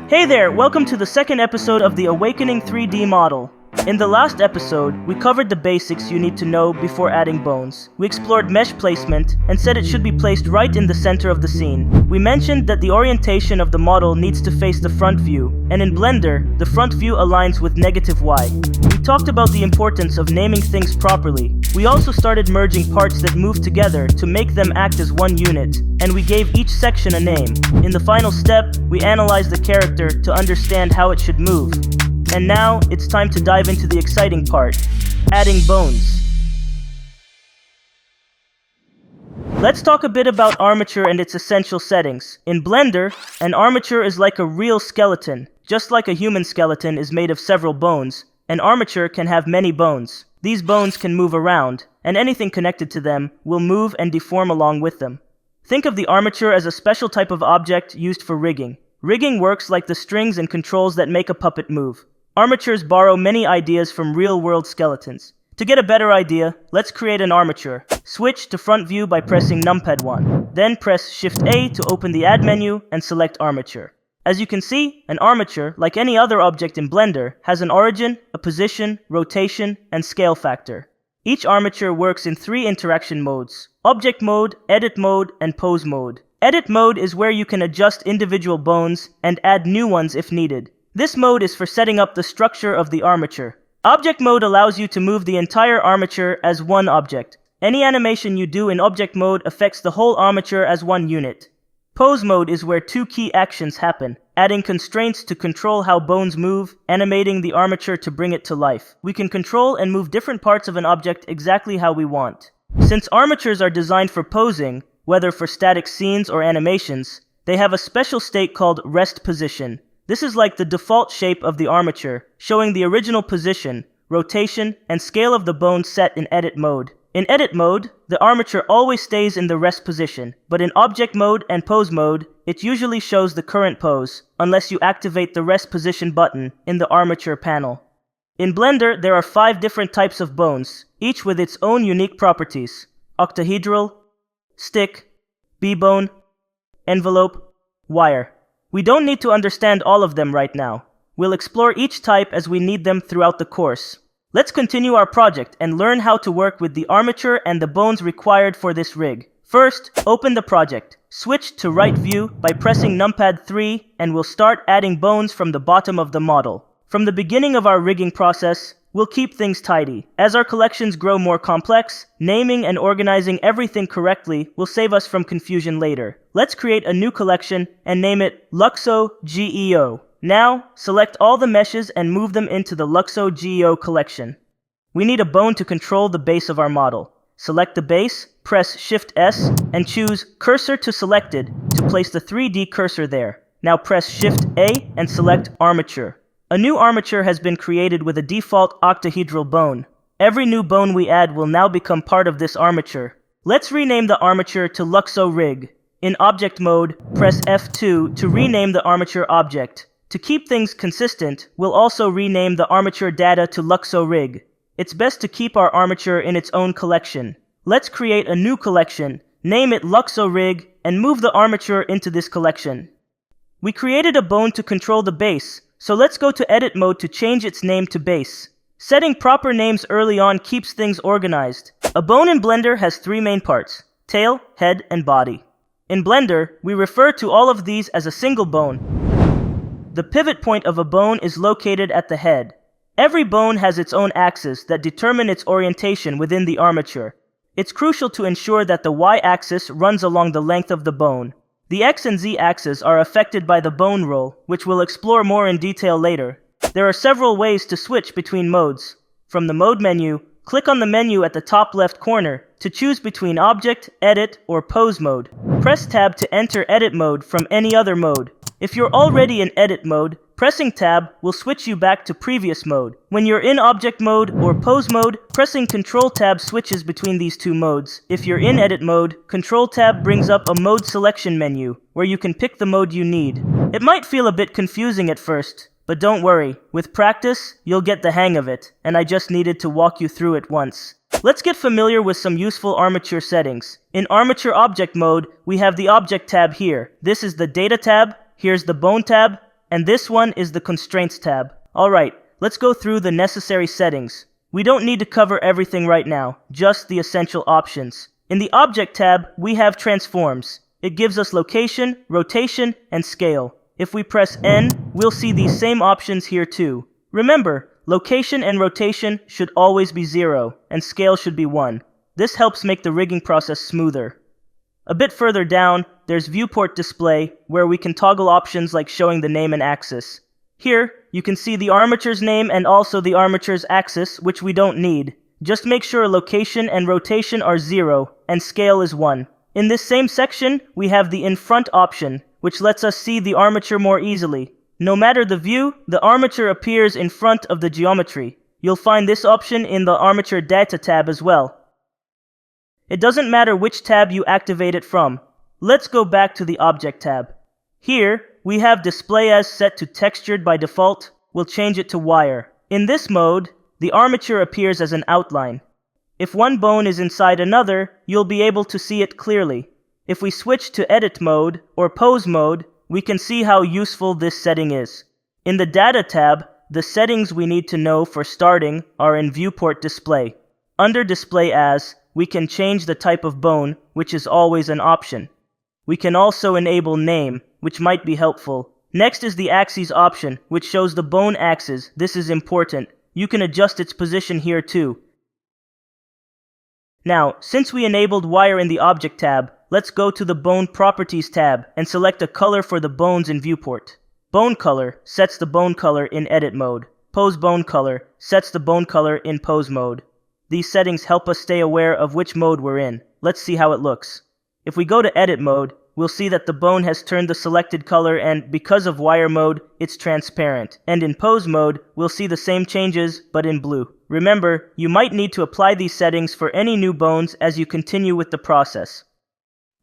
Hey there, welcome to the second episode of the Awakening 3D model. In the last episode, we covered the basics you need to know before adding bones. We explored mesh placement and said it should be placed right in the center of the scene. We mentioned that the orientation of the model needs to face the front view, and in Blender, the front view aligns with -y. We talked about the importance of naming things properly. We also started merging parts that move together to make them act as one unit, and we gave each section a name. In the final step, we analyzed the character to understand how it should move. And now, it's time to dive into the exciting part, adding bones. Let's talk a bit about Armature and its essential settings. In Blender, an armature is like a real skeleton. Just like a human skeleton is made of several bones, an armature can have many bones. These bones can move around, and anything connected to them will move and deform along with them. Think of the armature as a special type of object used for rigging. Rigging works like the strings and controls that make a puppet move. Armatures borrow many ideas from real-world skeletons. To get a better idea, let's create an armature. Switch to front view by pressing numpad 1. Then press Shift-A to open the Add menu and select Armature. As you can see, an armature, like any other object in Blender, has an origin, a position, rotation, and scale factor. Each armature works in 3 interaction modes: Object Mode, Edit Mode, and Pose Mode. Edit Mode is where you can adjust individual bones and add new ones if needed. This mode is for setting up the structure of the armature. Object Mode allows you to move the entire armature as one object. Any animation you do in Object Mode affects the whole armature as one unit. Pose Mode is where 2 key actions happen, adding constraints to control how bones move, animating the armature to bring it to life. We can control and move different parts of an object exactly how we want. Since armatures are designed for posing, whether for static scenes or animations, they have a special state called rest position. This is like the default shape of the armature, showing the original position, rotation, and scale of the bone set in edit mode. In edit mode, the armature always stays in the rest position, but in object mode and pose mode, it usually shows the current pose, unless you activate the rest position button in the armature panel. In Blender, there are 5 different types of bones, each with its own unique properties: octahedral, stick, B-bone, envelope, wire. We don't need to understand all of them right now. We'll explore each type as we need them throughout the course. Let's continue our project and learn how to work with the armature and the bones required for this rig. First, open the project. Switch to right view by pressing numpad 3 and we'll start adding bones from the bottom of the model. From the beginning of our rigging process, we'll keep things tidy. As our collections grow more complex, naming and organizing everything correctly will save us from confusion later. Let's create a new collection and name it Luxo Jr. Now, select all the meshes and move them into the Luxo Jr collection. We need a bone to control the base of our model. Select the base, press Shift-S, and choose Cursor to Selected to place the 3D cursor there. Now press Shift-A and select Armature. A new armature has been created with a default octahedral bone. Every new bone we add will now become part of this armature. Let's rename the armature to Luxo Rig. In Object Mode, press F2 to rename the armature object. To keep things consistent, we'll also rename the armature data to Luxo Rig. It's best to keep our armature in its own collection. Let's create a new collection, name it Luxo Rig, and move the armature into this collection. We created a bone to control the base, so let's go to Edit Mode to change its name to Base. Setting proper names early on keeps things organized. A bone in Blender has 3 main parts: tail, head, and body. In Blender, we refer to all of these as a single bone. The pivot point of a bone is located at the head. Every bone has its own axis that determine its orientation within the armature. It's crucial to ensure that the y-axis runs along the length of the bone. The X and Z axes are affected by the bone roll, which we'll explore more in detail later. There are several ways to switch between modes. From the Mode menu, click on the menu at the top left corner to choose between Object, Edit, or Pose mode. Press Tab to enter Edit mode from any other mode. If you're already in Edit mode, pressing Tab will switch you back to previous mode. When you're in Object mode or Pose mode, pressing Control Tab switches between these 2 modes. If you're in Edit mode, Control Tab brings up a mode selection menu, where you can pick the mode you need. It might feel a bit confusing at first, but don't worry. With practice, you'll get the hang of it, and I just needed to walk you through it once. Let's get familiar with some useful armature settings. In Armature Object mode, we have the Object tab here. This is the Data tab, here's the Bone tab, and this one is the Constraints tab. Alright, let's go through the necessary settings. We don't need to cover everything right now, just the essential options. In the Object tab, we have Transforms. It gives us location, rotation, and scale. If we press N, we'll see these same options here too. Remember, location and rotation should always be 0, and scale should be 1. This helps make the rigging process smoother. A bit further down, there's Viewport Display, where we can toggle options like showing the name and axis. Here, you can see the armature's name and also the armature's axis, which we don't need. Just make sure location and rotation are 0, and scale is 1. In this same section, we have the In Front option, which lets us see the armature more easily. No matter the view, the armature appears in front of the geometry. You'll find this option in the Armature Data tab as well. It doesn't matter which tab you activate it from. Let's go back to the Object tab. Here, we have Display As set to Textured by default. We'll change it to Wire. In this mode, the armature appears as an outline. If one bone is inside another, you'll be able to see it clearly. If we switch to Edit mode or Pose mode, we can see how useful this setting is. In the Data tab, the settings we need to know for starting are in Viewport Display. Under Display As, we can change the type of bone, which is always an option. We can also enable Name, which might be helpful. Next is the Axes option, which shows the bone axis. This is important. You can adjust its position here too. Now, since we enabled Wire in the Object tab, let's go to the Bone Properties tab and select a color for the bones in Viewport. Bone Color sets the bone color in Edit mode. Pose Bone Color sets the bone color in Pose mode. These settings help us stay aware of which mode we're in. Let's see how it looks. If we go to Edit mode, we'll see that the bone has turned the selected color, and because of Wire mode, it's transparent. And in Pose mode, we'll see the same changes, but in blue. Remember, you might need to apply these settings for any new bones as you continue with the process.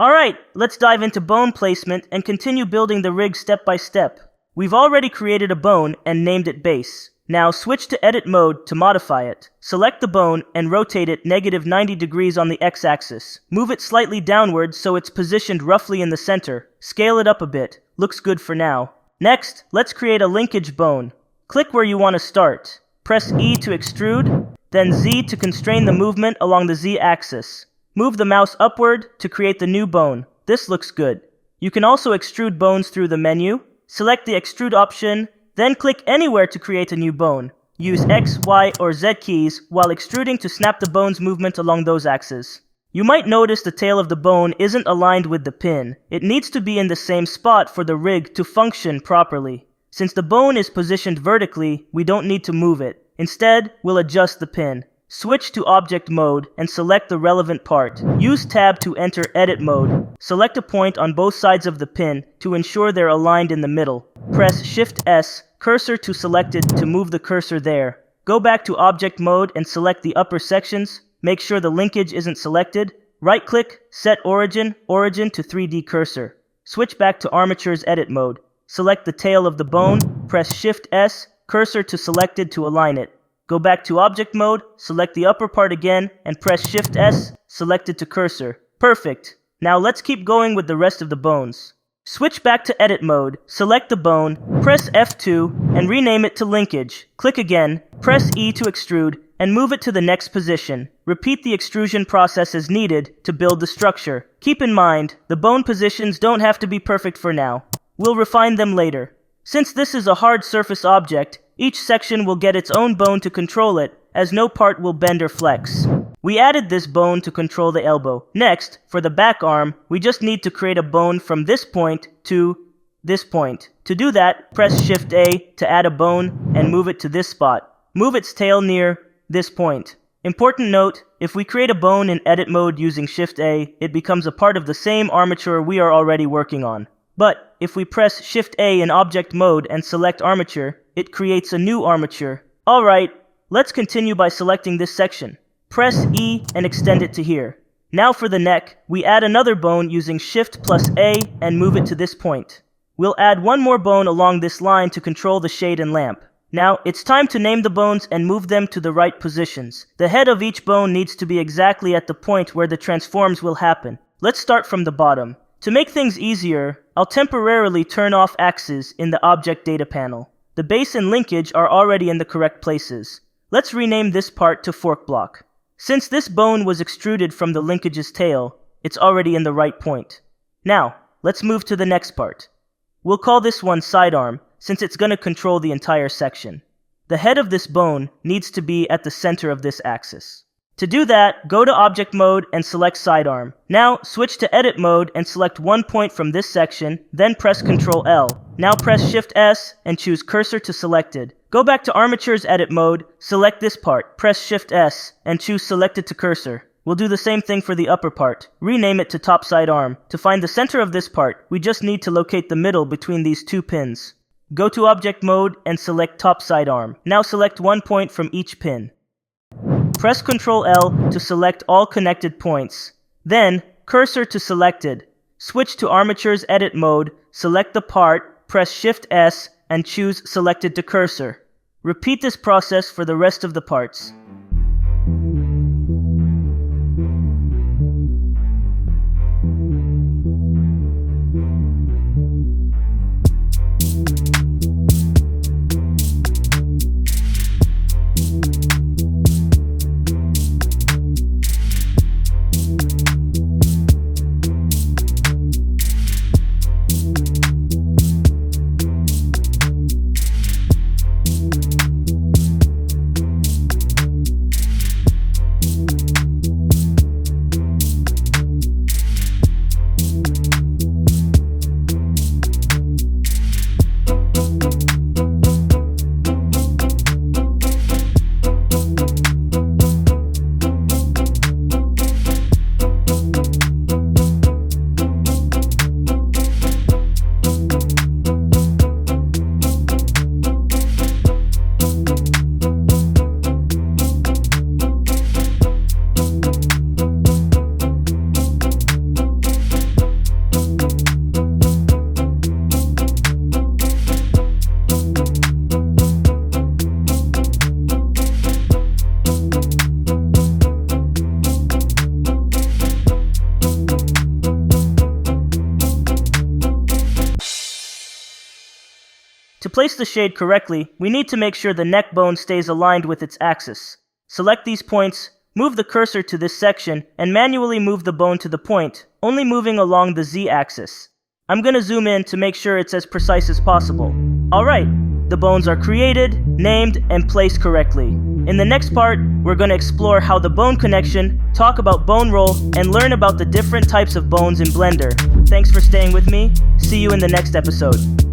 Alright, let's dive into bone placement and continue building the rig step by step. We've already created a bone and named it Base. Now switch to Edit mode to modify it. Select the bone and rotate it -90 degrees on the x-axis. Move it slightly downward so it's positioned roughly in the center. Scale it up a bit. Looks good for now. Next, let's create a linkage bone. Click where you want to start. Press E to extrude, then Z to constrain the movement along the Z-axis. Move the mouse upward to create the new bone. This looks good. You can also extrude bones through the menu. Select the Extrude option, then click anywhere to create a new bone. Use X, Y, or Z keys while extruding to snap the bone's movement along those axes. You might notice the tail of the bone isn't aligned with the pin. It needs to be in the same spot for the rig to function properly. Since the bone is positioned vertically, we don't need to move it. Instead, we'll adjust the pin. Switch to Object mode and select the relevant part. Use Tab to enter Edit mode. Select a point on both sides of the pin to ensure they're aligned in the middle. Press Shift-S, cursor to selected to move the cursor there. Go back to Object mode and select the upper sections. Make sure the linkage isn't selected. Right-click, Set Origin, Origin to 3D Cursor. Switch back to Armature's Edit mode. Select the tail of the bone, press Shift-S, cursor to selected to align it. Go back to Object mode, select the upper part again, and press Shift-S, selected to cursor. Perfect. Now let's keep going with the rest of the bones. Switch back to Edit mode, select the bone, press F2, and rename it to Linkage. Click again, press E to extrude, and move it to the next position. Repeat the extrusion process as needed to build the structure. Keep in mind, the bone positions don't have to be perfect for now. We'll refine them later. Since this is a hard surface object, each section will get its own bone to control it, as no part will bend or flex. We added this bone to control the elbow. Next, for the back arm, we just need to create a bone from this point to this point. To do that, press Shift-A to add a bone and move it to this spot. Move its tail near this point. Important note, if we create a bone in Edit mode using Shift-A, it becomes a part of the same armature we are already working on. But if we press Shift-A in Object mode and select Armature, it creates a new armature. Alright, let's continue by selecting this section. Press E and extend it to here. Now for the neck, we add another bone using Shift plus A and move it to this point. We'll add one more bone along this line to control the shade and lamp. Now, it's time to name the bones and move them to the right positions. The head of each bone needs to be exactly at the point where the transforms will happen. Let's start from the bottom. To make things easier, I'll temporarily turn off axes in the object data panel. The base and linkage are already in the correct places. Let's rename this part to fork block. Since this bone was extruded from the linkage's tail, it's already in the right point. Now, let's move to the next part. We'll call this one sidearm, since it's going to control the entire section. The head of this bone needs to be at the center of this axis. To do that, go to Object Mode and select Sidearm. Now, switch to Edit Mode and select one point from this section, then press Ctrl L. Now press Shift S and choose Cursor to Selected. Go back to Armature's Edit Mode, select this part, press Shift S, and choose Selected to Cursor. We'll do the same thing for the upper part. Rename it to Top Sidearm. To find the center of this part, we just need to locate the middle between these two pins. Go to Object Mode and select Top Sidearm. Now select one point from each pin. Press Ctrl L to select all connected points. Then, Cursor to Selected. Switch to Armature's Edit Mode, select the part, press Shift S, and choose Selected to Cursor. Repeat this process for the rest of the parts. To place the shade correctly, we need to make sure the neck bone stays aligned with its axis. Select these points, move the cursor to this section, and manually move the bone to the point, only moving along the Z-axis. I'm gonna zoom in to make sure it's as precise as possible. Alright, the bones are created, named, and placed correctly. In the next part, we're gonna explore how the bone connection, talk about bone roll, and learn about the different types of bones in Blender. Thanks for staying with me. See you in the next episode.